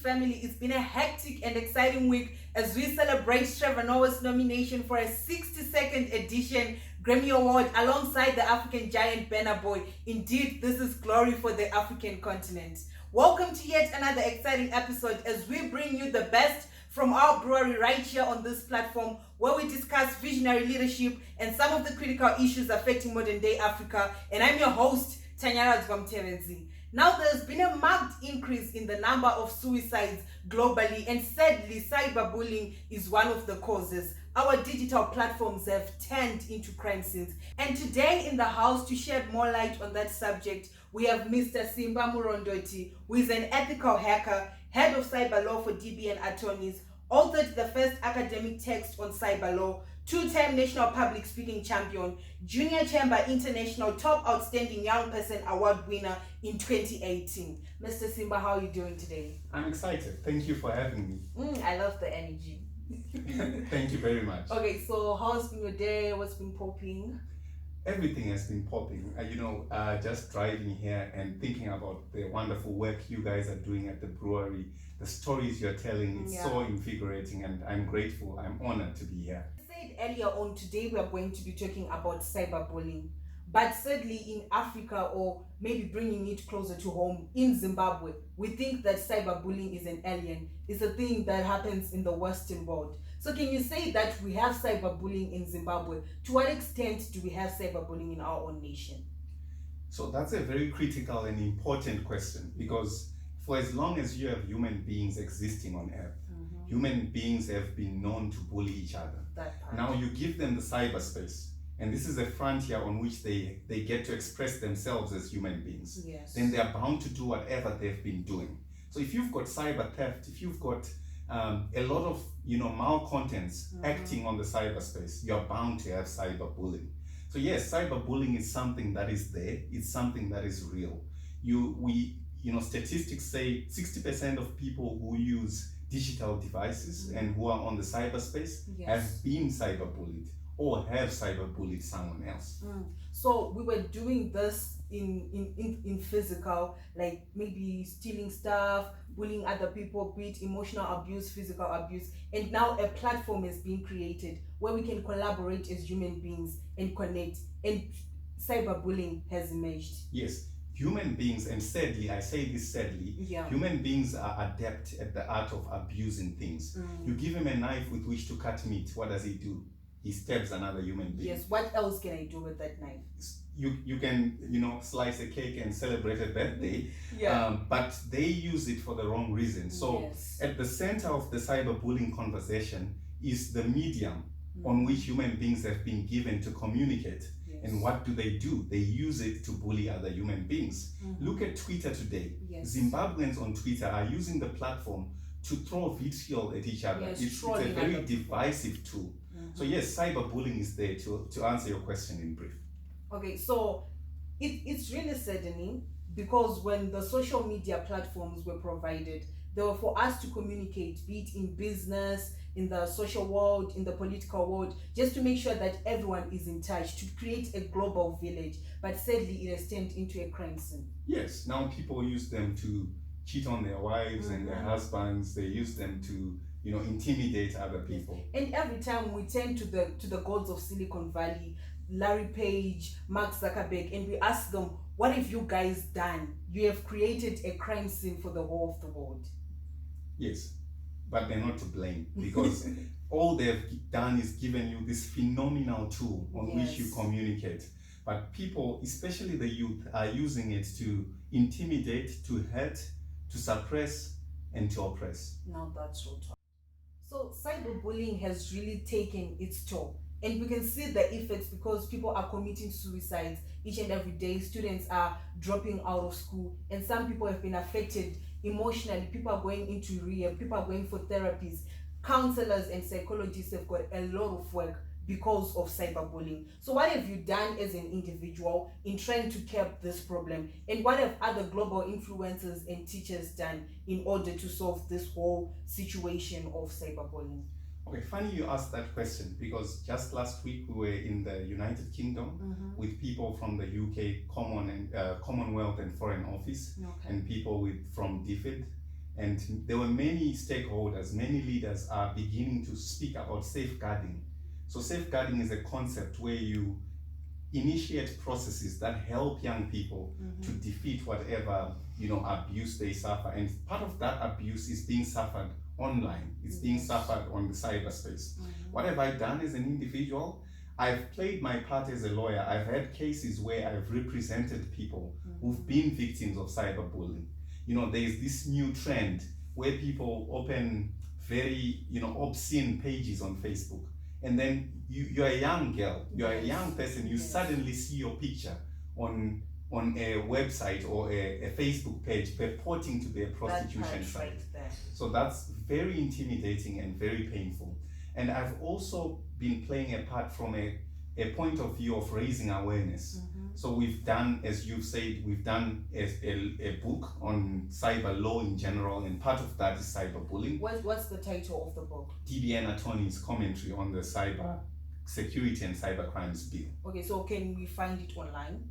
family. It's been a hectic and exciting week as we celebrate Trevor Noah's nomination for a 62nd edition Grammy Award alongside the African giant Burna Boy. Indeed, this is glory for the African continent. Welcome to yet another exciting episode as we bring you the best from our brewery right here on this platform, where we discuss visionary leadership and some of the critical issues affecting modern day Africa. And I'm your host, Tanyara Dzwamteredzi. Now, there's been a marked increase in the number of suicides globally, and sadly, cyberbullying is one of the causes. Our digital platforms have turned into crime scenes. And today in the house to shed more light on that subject, we have Mr. Simba Murondoti, who is an ethical hacker, head of cyber law for DBN Attorneys, authored the first academic text on cyber law, two-time national public speaking champion, Junior Chamber International Top Outstanding Young Person Award winner in 2018. Mr. Simba, how are you doing today? I'm excited. Thank you for having me. I love the energy. Thank you very much. Okay, so how's been your day? What's been popping? Everything has been popping. Just driving here and thinking about the wonderful work you guys are doing at the brewery, the stories you're telling, it's so invigorating, and I'm grateful. I'm honored to be here. I said earlier on, today we are going to be talking about cyberbullying. But sadly, in Africa, or maybe bringing it closer to home, in Zimbabwe, we think that cyberbullying is an alien. It's a thing that happens in the Western world. So can you say that we have cyberbullying in Zimbabwe? To what extent do we have cyberbullying in our own nation? So that's a very critical and important question, because for as long as you have human beings existing on Earth, human beings have been known to bully each other. Now you give them the cyberspace, and this is a frontier on which they get to express themselves as human beings. Yes. Then they are bound to do whatever they've been doing. So if you've got cyber theft, if you've got a lot of malcontents acting on the cyberspace, you're bound to have cyberbullying. So yes, cyberbullying is something that is there. It's something that is real. Statistics say 60% of people who use digital devices and who are on the cyberspace have been cyberbullied or have cyberbullied someone else. So we were doing this in physical, like maybe stealing stuff, bullying other people, be it emotional abuse, physical abuse, and now a platform is being created where we can collaborate as human beings and connect, and cyberbullying has emerged. Yes, human beings, and sadly, I say this sadly, human beings are adept at the art of abusing things. You give him a knife with which to cut meat, what does he do? He stabs another human being. Yes, what else can I do with that knife? You can slice a cake and celebrate a birthday, but they use it for the wrong reason. So at the center of the cyberbullying conversation is the medium on which human beings have been given to communicate. And what do? They use it to bully other human beings. Look at Twitter today. Zimbabweans on Twitter are using the platform to throw vitriol at each other. It's a very divisive tool. So yes, cyberbullying is there, to answer your question in brief. Okay, so it's really saddening, because when the social media platforms were provided, they were for us to communicate, be it in business, in the social world, in the political world, just to make sure that everyone is in touch, to create a global village. But sadly, it has turned into a crime scene. Yes, now people use them to cheat on their wives and their husbands. They use them to intimidate other people. And every time we turn to the gods of Silicon Valley, Larry Page, Mark Zuckerberg, and we ask them, what have you guys done? You have created a crime scene for the whole of the world. Yes, but they're not to blame, because all they've done is given you this phenomenal tool on which you communicate. But people, especially the youth, are using it to intimidate, to hurt, to suppress, and to oppress. Now that's so tough. So cyberbullying has really taken its toll. And we can see the effects, because people are committing suicides each and every day. Students are dropping out of school, and some people have been affected emotionally. People are going into rehab, people are going for therapies. Counselors and psychologists have got a lot of work because of cyberbullying. So what have you done as an individual in trying to curb this problem? And what have other global influencers and teachers done in order to solve this whole situation of cyberbullying? Okay, funny you asked that question, because just last week we were in the United Kingdom with people from the UK Commonwealth and Foreign Office, and people from DFID, And there were many stakeholders, many leaders are beginning to speak about safeguarding. So safeguarding is a concept where you initiate processes that help young people to defeat whatever abuse they suffer. And part of that abuse is being suffered online. It's being suffered on the cyberspace. What have I done as an individual? I've played my part as a lawyer. I've had cases where I've represented people who've been victims of cyberbullying. There's this new trend where people open very obscene pages on Facebook, and then you're a young girl, you're a young person, you suddenly see your picture on a website or a Facebook page purporting to be a prostitution site. So that's very intimidating and very painful. And I've also been playing a part from a point of view of raising awareness. So we've done, as you've said, we've done a book on cyber law in general, and part of that is cyberbullying. What's the title of the book? DBN Attorney's Commentary on the Cyber Security and Cyber Crimes Bill. Okay, so can we find it online?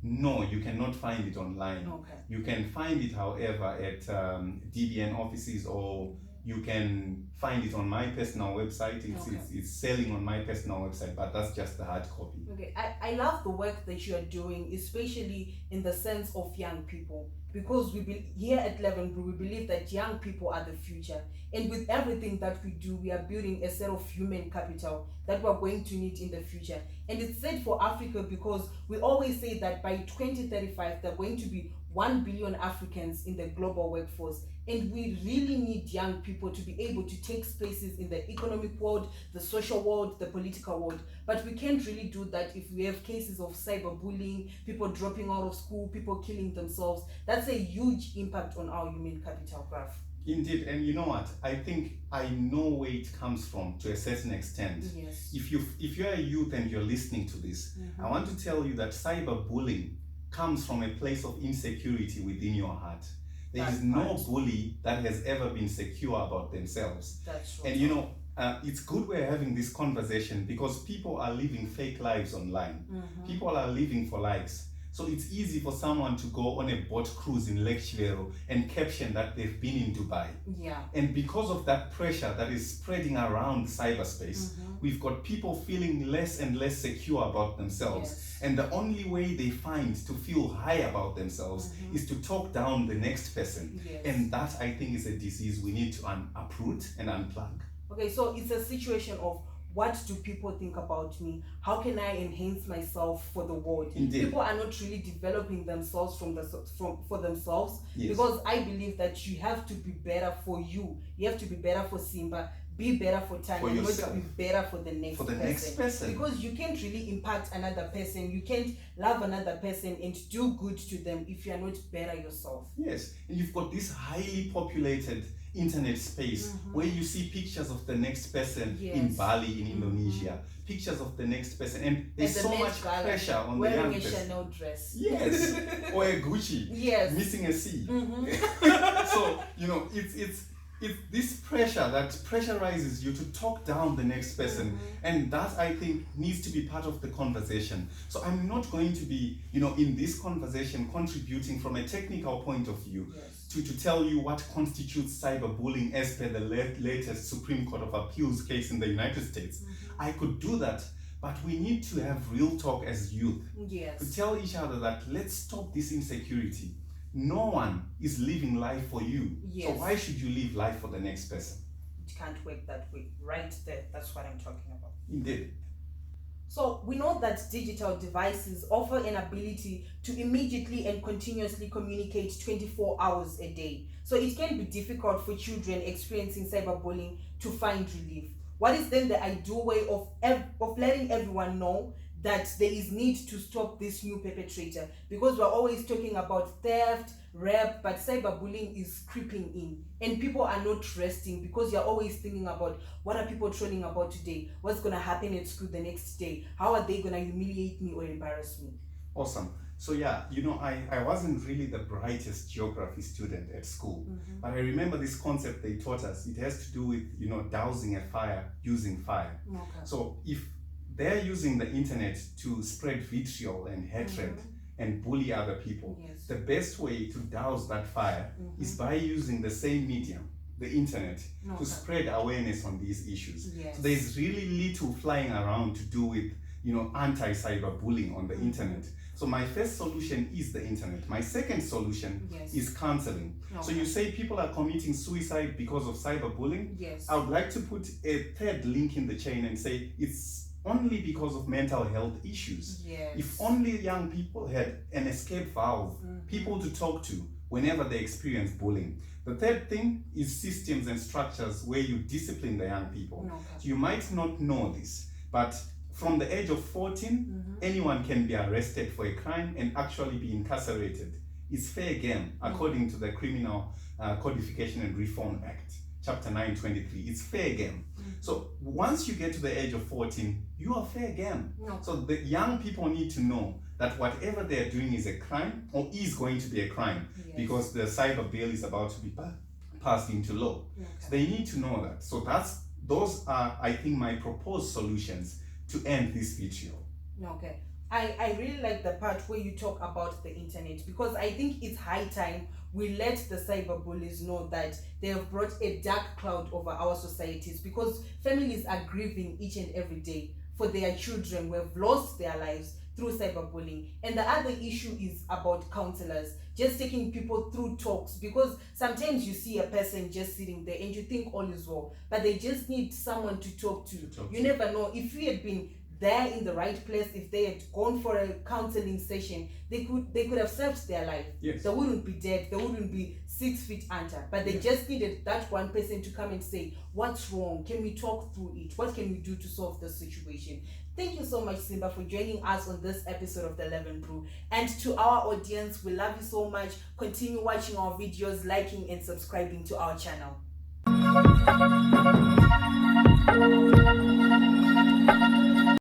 No, you cannot find it online. Okay. You can find it, however, at DBN offices, or you can find it on my personal website. It's selling on my personal website, but that's just the hard copy. Okay, I love the work that you are doing, especially in the sense of young people, because here at Leavenbrew, we believe that young people are the future. And with everything that we do, we are building a set of human capital that we're going to need in the future. And it's said for Africa because we always say that by 2035, there are going to be 1 billion Africans in the global workforce. And we really need young people to be able to take spaces in the economic world, the social world, the political world. But we can't really do that if we have cases of cyberbullying, people dropping out of school, people killing themselves. That's a huge impact on our human capital graph. Indeed, and you know what? I think I know where it comes from to a certain extent. Yes. If you're a youth and you're listening to this, I want to tell you that cyberbullying comes from a place of insecurity within your heart. There is no bully that has ever been secure about themselves. That's right. And it's good we're having this conversation because people are living fake lives online. People are living for likes. So it's easy for someone to go on a boat cruise in Lake Chivero and caption that they've been in Dubai. Yeah. And because of that pressure that is spreading around cyberspace, we've got people feeling less and less secure about themselves. Yes. And the only way they find to feel high about themselves is to talk down the next person. Yes. And that, I think, is a disease we need to uproot and unplug. Okay, so it's a situation of, what do people think about me? How can I enhance myself for the world? Indeed. People are not really developing themselves for themselves. Yes. Because I believe that you have to be better for you. You have to be better for Simba, be better for Tanya, for yourself. Be better for the next person. Because you can't really impact another person. You can't love another person and do good to them if you are not better yourself. Yes, and you've got this highly populated internet space where you see pictures of the next person in Bali, in Indonesia, pictures of the next person, and there's so much pressure on the young person. Wearing a Chanel dress. Yes, or a Gucci. Yes. Missing a C. So, it's this pressure that pressurizes you to talk down the next person, and that, I think, needs to be part of the conversation. So I'm not going to be, in this conversation contributing from a technical point of view. Yes. To tell you what constitutes cyberbullying as per the latest Supreme Court of Appeals case in the United States. I could do that, but we need to have real talk as youth. Yes. To tell each other that let's stop this insecurity. No one is living life for you. Yes. So why should you live life for the next person? It can't work that way. Right there. That's what I'm talking about. Indeed. So we know that digital devices offer an ability to immediately and continuously communicate 24 hours a day. So it can be difficult for children experiencing cyberbullying to find relief. What is then the ideal way of letting everyone know that there is need to stop this new perpetrator? Because we're always talking about theft, rape, but cyberbullying is creeping in, and people are not resting because you're always thinking about, what are people trolling about today? What's going to happen at school the next day? How are they going to humiliate me or embarrass me? Awesome. So yeah, I wasn't really the brightest geography student at school, but I remember this concept they taught us. It has to do with, dousing a fire using fire. Okay. So if they're using the internet to spread vitriol and hatred, and bully other people, yes. the best way to douse that fire is by using the same medium, the internet, to spread awareness on these issues. Yes. So there's really little flying around to do with, anti-cyberbullying on the internet. So my first solution is the internet. My second solution is counseling. So you say people are committing suicide because of cyberbullying. Yes. I would like to put a third link in the chain and say it's only because of mental health issues. Yes. If only young people had an escape valve, people to talk to whenever they experience bullying. The third thing is systems and structures where you discipline the young people. So you might not know this, but from the age of 14, anyone can be arrested for a crime and actually be incarcerated. It's fair game according to the Criminal Codification and Reform Act, Chapter 923. It's fair game. So once you get to the age of 14, you are fair game. So the young people need to know that whatever they're doing is a crime or is going to be a crime because the cyber bill is about to be passed into law. So they need to know that. So those are, I think, my proposed solutions to end this video. Okay. I really like the part where you talk about the internet, because I think it's high time we let the cyberbullies know that they have brought a dark cloud over our societies, because families are grieving each and every day for their children who have lost their lives through cyberbullying. And the other issue is about counselors, just taking people through talks, because sometimes you see a person just sitting there and you think all is well, but they just need someone to talk to. You never know. If we had been there in the right place, if they had gone for a counseling session, they could have saved their life. Yes. They wouldn't be dead, they wouldn't be 6 feet under, but they just needed that one person to come and say, what's wrong? Can we talk through it? What can we do to solve the situation? Thank you so much, Simba, for joining us on this episode of The 11 Brew. And to our audience, we love you so much. Continue watching our videos, liking and subscribing to our channel.